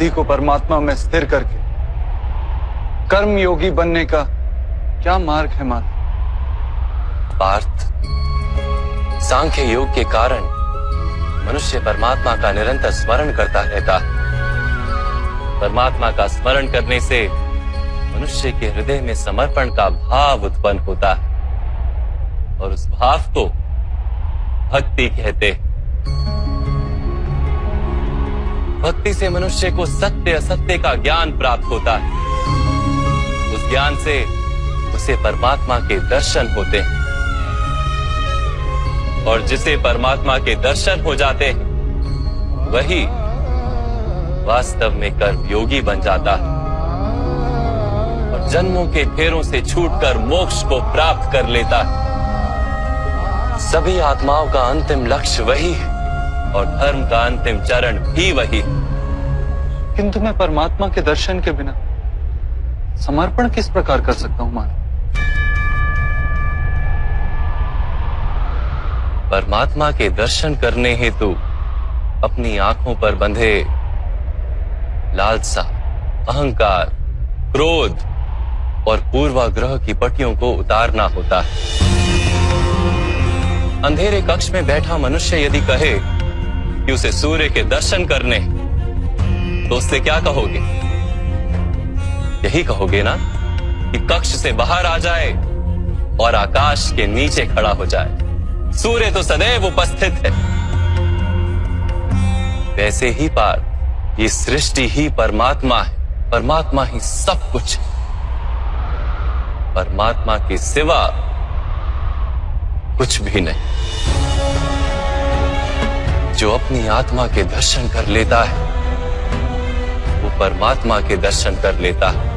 बुद्धि को परमात्मा में स्थिर करके कर्म योगी बनने का क्या मार्ग है माता? पार्थ, सांख्य योग के कारण मनुष्य परमात्मा का निरंतर स्मरण करता रहता है। परमात्मा का स्मरण करने से मनुष्य के हृदय में समर्पण का भाव उत्पन्न होता है और उस भाव को भक्ति कहते हैं। भक्ति से मनुष्य को सत्य असत्य का ज्ञान प्राप्त होता है। उस ज्ञान से उसे परमात्मा के दर्शन होते हैं और जिसे परमात्मा के दर्शन हो जाते हैं वही वास्तव में कर्म योगी बन जाता है और जन्मों के फेरों से छूटकर मोक्ष को प्राप्त कर लेता है। सभी आत्माओं का अंतिम लक्ष्य वही है और धर्म का अंतिम चरण भी वही। किंतु मैं परमात्मा के दर्शन के बिना समर्पण किस प्रकार कर सकता हूं माता? परमात्मा के दर्शन करने हेतु अपनी आंखों पर बंधे लालसा, अहंकार, क्रोध और पूर्वाग्रह की पट्टियों को उतारना होता है। अंधेरे कक्ष में बैठा मनुष्य यदि कहे कि उसे सूर्य के दर्शन करने, तो उससे क्या कहोगे? यही कहोगे ना कि कक्ष से बाहर आ जाए और आकाश के नीचे खड़ा हो जाए। सूर्य तो सदैव उपस्थित है। वैसे ही पार ये सृष्टि ही परमात्मा है, परमात्मा ही सब कुछ है। परमात्मा के सिवा कुछ भी नहीं। जो अपनी आत्मा के दर्शन कर लेता है वो परमात्मा के दर्शन कर लेता है।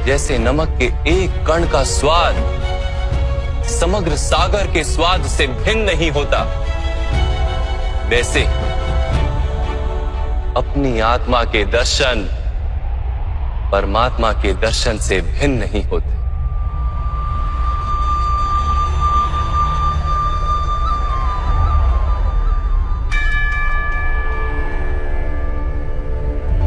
जैसे नमक के एक कण का स्वाद समग्र सागर के स्वाद से भिन्न नहीं होता, वैसे अपनी आत्मा के दर्शन परमात्मा के दर्शन से भिन्न नहीं होते।